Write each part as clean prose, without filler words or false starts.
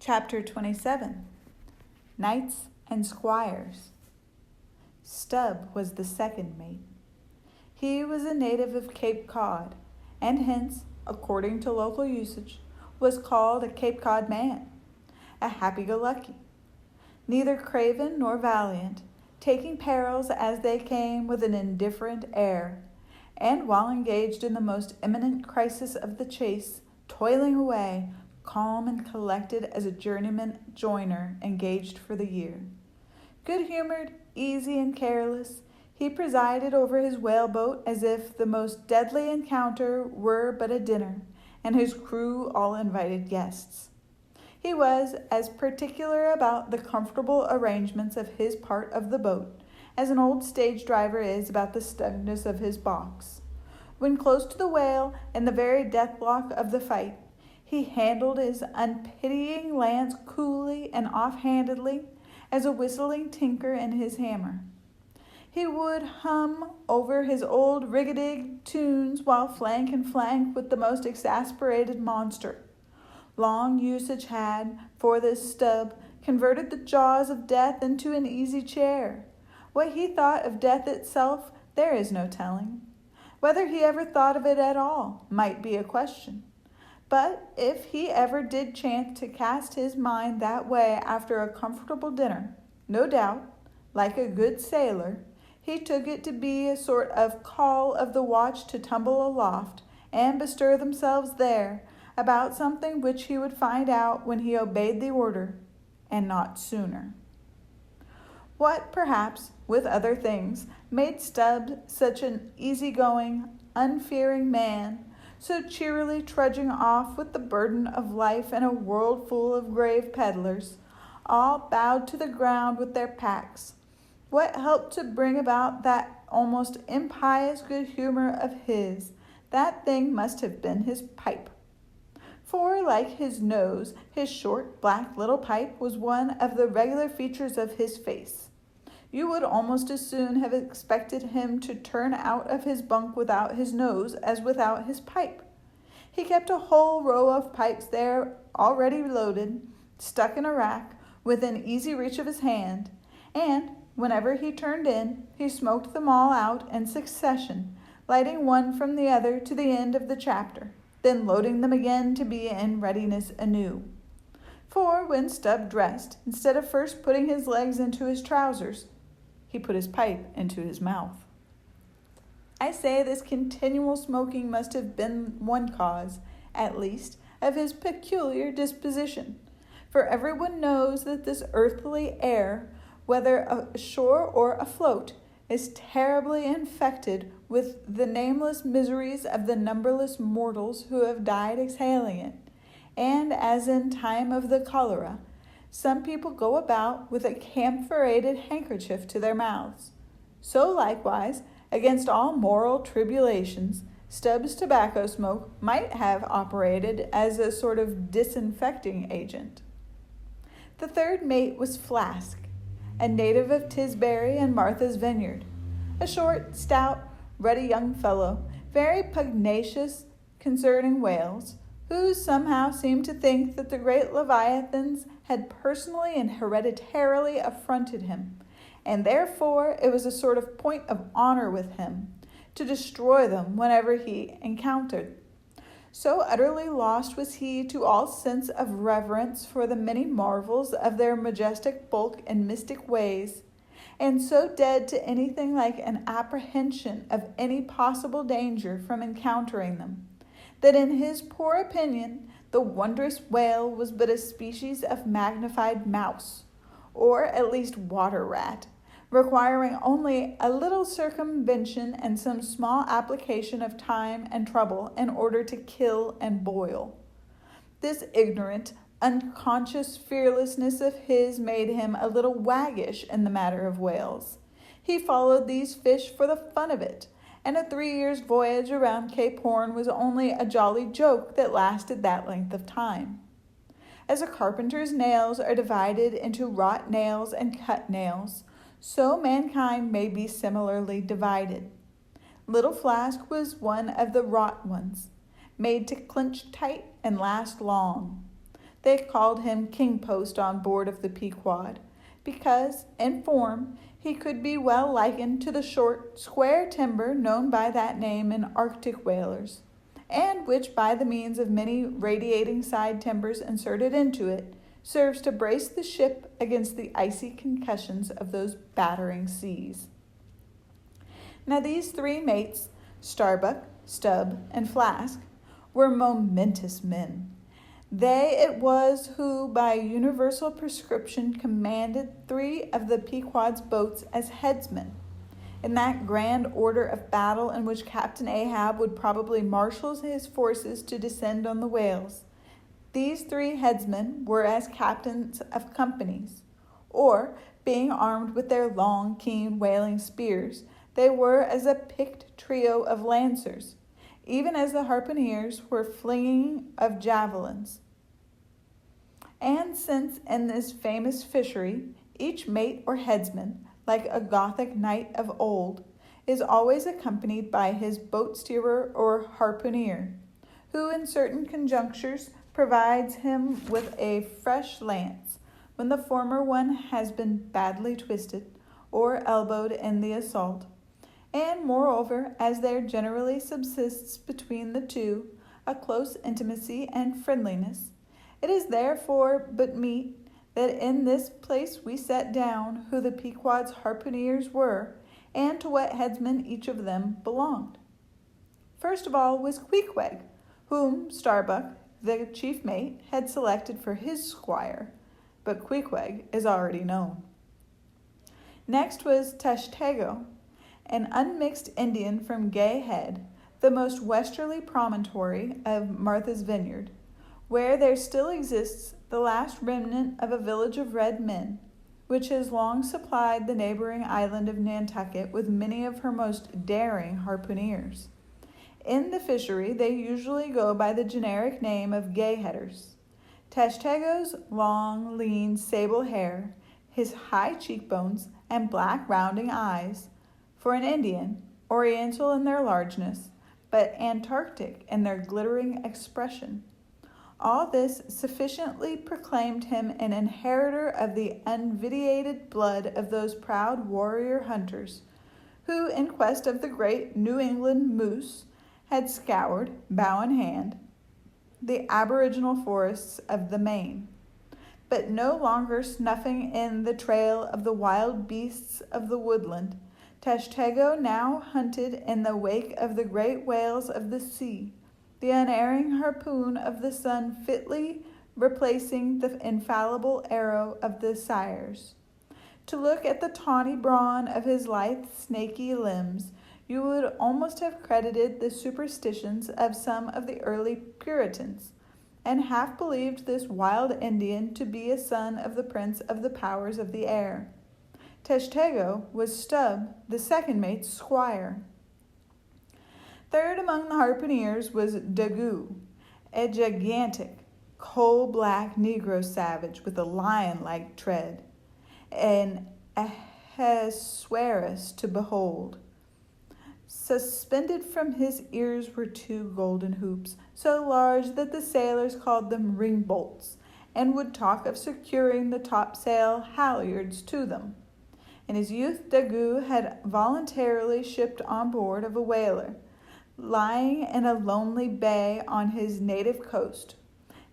Chapter 27. Knights and Squires. Stubb was the second mate. He was a native of Cape Cod, and hence, according to local usage, was called a Cape Cod man, a happy-go-lucky, neither craven nor valiant, taking perils as they came with an indifferent air, and while engaged in the most imminent crisis of the chase, toiling away, calm and collected as a journeyman joiner engaged for the year. Good-humored, easy, and careless, he presided over his whaleboat as if the most deadly encounter were but a dinner, and his crew all invited guests. He was as particular about the comfortable arrangements of his part of the boat as an old stage driver is about the snugness of his box. When close to the whale, in the very deathlock of the fight, he handled his unpitying lance coolly and offhandedly as a whistling tinker in his hammer. He would hum over his old rig-a-dig tunes while flank and flank with the most exasperated monster. Long usage had, for this Stubb, converted the jaws of death into an easy chair. What he thought of death itself, there is no telling. Whether he ever thought of it at all might be a question. But if he ever did chance to cast his mind that way after a comfortable dinner, no doubt, like a good sailor, he took it to be a sort of call of the watch to tumble aloft and bestir themselves there about something which he would find out when he obeyed the order, and not sooner. What, perhaps, with other things, made Stubb such an easy-going, unfearing man, so cheerily trudging off with the burden of life in a world full of grave peddlers, all bowed to the ground with their packs? What helped to bring about that almost impious good humor of his? That thing must have been his pipe. For, like his nose, his short, black little pipe was one of the regular features of his face. You would almost as soon have expected him to turn out of his bunk without his nose as without his pipe. He kept a whole row of pipes there already loaded, stuck in a rack, within easy reach of his hand, and whenever he turned in, he smoked them all out in succession, lighting one from the other to the end of the chapter, then loading them again to be in readiness anew. For when Stubb dressed, instead of first putting his legs into his trousers, he put his pipe into his mouth. I say this continual smoking must have been one cause, at least, of his peculiar disposition, for everyone knows that this earthly air, whether ashore or afloat, is terribly infected with the nameless miseries of the numberless mortals who have died exhaling it, and as in time of the cholera, some people go about with a camphorated handkerchief to their mouths. So likewise, against all moral tribulations, Stubb's tobacco smoke might have operated as a sort of disinfecting agent. The third mate was Flask, a native of Tisbury and Martha's Vineyard, a short, stout, ruddy young fellow, very pugnacious concerning whales, who somehow seemed to think that the great Leviathans had personally and hereditarily affronted him, and therefore it was a sort of point of honor with him to destroy them whenever he encountered. So utterly lost was he to all sense of reverence for the many marvels of their majestic bulk and mystic ways, and so dead to anything like an apprehension of any possible danger from encountering them, that in his poor opinion the wondrous whale was but a species of magnified mouse, or at least water rat, requiring only a little circumvention and some small application of time and trouble in order to kill and boil. This ignorant, unconscious fearlessness of his made him a little waggish in the matter of whales. He followed these fish for the fun of it, and a 3 years' voyage around Cape Horn was only a jolly joke that lasted that length of time. As a carpenter's nails are divided into wrought nails and cut nails, so mankind may be similarly divided. Little Flask was one of the wrought ones, made to clinch tight and last long. they called him King Post on board of the Pequod, because, in form, he could be well likened to the short, square timber known by that name in Arctic whalers, and which, by the means of many radiating side timbers inserted into it, serves to brace the ship against the icy concussions of those battering seas. Now these three mates, Starbuck, Stubb, and Flask, were momentous men. They it was who, by universal prescription, commanded three of the Pequod's boats as headsmen. In that grand order of battle in which Captain Ahab would probably marshal his forces to descend on the whales, these three headsmen were as captains of companies, or, being armed with their long, keen, whaling spears, they were as a picked trio of lancers, even as the harpooneers were flinging of javelins. And since in this famous fishery each mate or headsman, like a Gothic knight of old, is always accompanied by his boat steerer or harpooneer, who in certain conjunctures provides him with a fresh lance, when the former one has been badly twisted or elbowed in the assault. And moreover, as there generally subsists between the two a close intimacy and friendliness, it is therefore but meet that in this place we set down who the Pequod's harpooneers were, and to what headsman each of them belonged. First of all was Queequeg, whom Starbuck, the chief mate, had selected for his squire, but Queequeg is already known. Next was Tashtego, an unmixed Indian from Gay Head, the most westerly promontory of Martha's Vineyard, where there still exists the last remnant of a village of red men, which has long supplied the neighboring island of Nantucket with many of her most daring harpooneers. In the fishery, they usually go by the generic name of Gayheaders. Tashtego's long, lean, sable hair, his high cheekbones, and black rounding eyes, for an Indian, oriental in their largeness, but Antarctic in their glittering expression. All this sufficiently proclaimed him an inheritor of the unvitiated blood of those proud warrior hunters, who, in quest of the great New England moose, had scoured, bow in hand, the aboriginal forests of the Maine. But no longer snuffing in the trail of the wild beasts of the woodland, Tashtego now hunted in the wake of the great whales of the sea, the unerring harpoon of the sun fitly replacing the infallible arrow of the sires. To look at the tawny brawn of his lithe, snaky limbs, you would almost have credited the superstitions of some of the early Puritans, and half believed this wild Indian to be a son of the prince of the powers of the air. Tashtego was Stubb, the second mate's squire. Third among the harpooneers was Daggoo, a gigantic, coal-black Negro savage with a lion-like tread, an Ahasuerus to behold. Suspended from his ears were two golden hoops, so large that the sailors called them ring bolts, and would talk of securing the topsail halyards to them. In his youth, Daggoo had voluntarily shipped on board of a whaler, lying in a lonely bay on his native coast,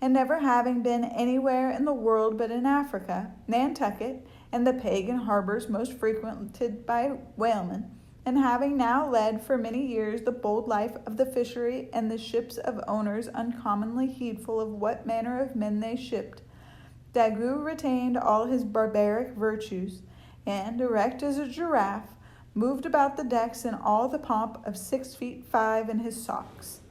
and never having been anywhere in the world but in Africa, Nantucket, and the pagan harbors most frequented by whalemen, and having now led for many years the bold life of the fishery and the ships of owners uncommonly heedful of what manner of men they shipped, Daggoo retained all his barbaric virtues, and, erect as a giraffe, moved about the decks in all the pomp of 6'5" in his socks.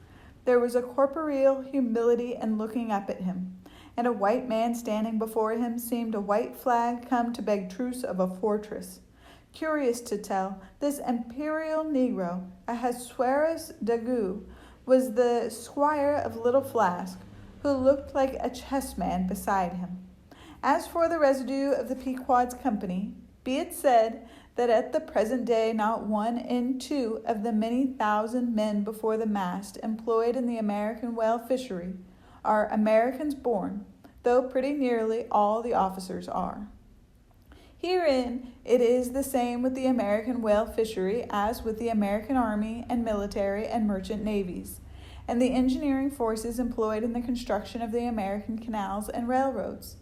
There was a corporeal humility in looking up at him, and a white man standing before him seemed a white flag come to beg truce of a fortress. Curious to tell, this imperial Negro, Ahasuerus Daggoo, was the squire of Little Flask, who looked like a chessman beside him. As for the residue of the Pequod's company, be it said that at the present day not 1 in 2 of the many thousand men before the mast employed in the American whale fishery are Americans born, though pretty nearly all the officers are. Herein it is the same with the American whale fishery as with the American Army and military and merchant navies, and the engineering forces employed in the construction of the American canals and railroads.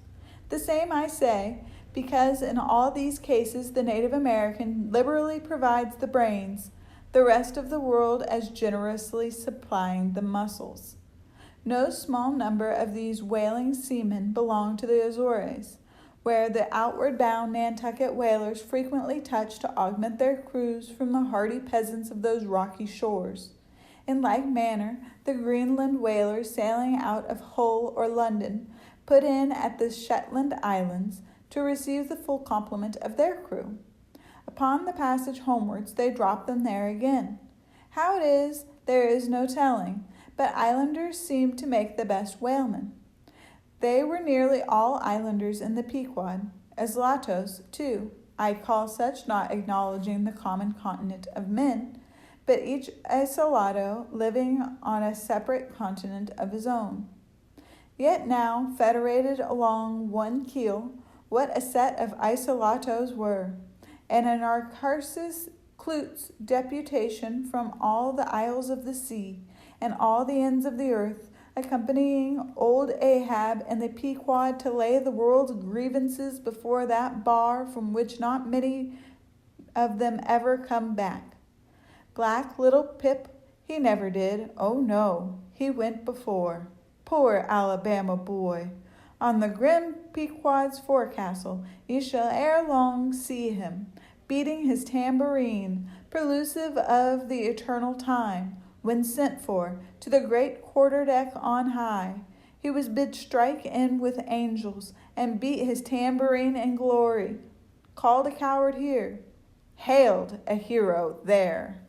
The same, I say, because in all these cases the Native American liberally provides the brains, the rest of the world as generously supplying the muscles. No small number of these whaling seamen belong to the Azores, where the outward bound Nantucket whalers frequently touch to augment their crews from the hardy peasants of those rocky shores. In like manner, the Greenland whalers sailing out of Hull or London put in at the Shetland Islands to receive the full complement of their crew. Upon the passage homewards they drop them there again. How it is, there is no telling, but islanders seem to make the best whalemen. They were nearly all islanders in the Pequod. Islatos, too, I call such, not acknowledging the common continent of men, but each isolato living on a separate continent of his own. Yet now, federated along one keel, what a set of isolatos were! And Anacharsis Cloot's deputation from all the isles of the sea and all the ends of the earth, accompanying old Ahab and the Pequod to lay the world's grievances before that bar from which not many of them ever come back. Black little Pip, he never did. Oh no, he went before. Poor Alabama boy! On the grim Pequod's forecastle ye shall ere long see him, beating his tambourine, prelusive of the eternal time, when sent for, to the great quarter-deck on high. He was bid strike in with angels, and beat his tambourine in glory. Called a coward here, hailed a hero there.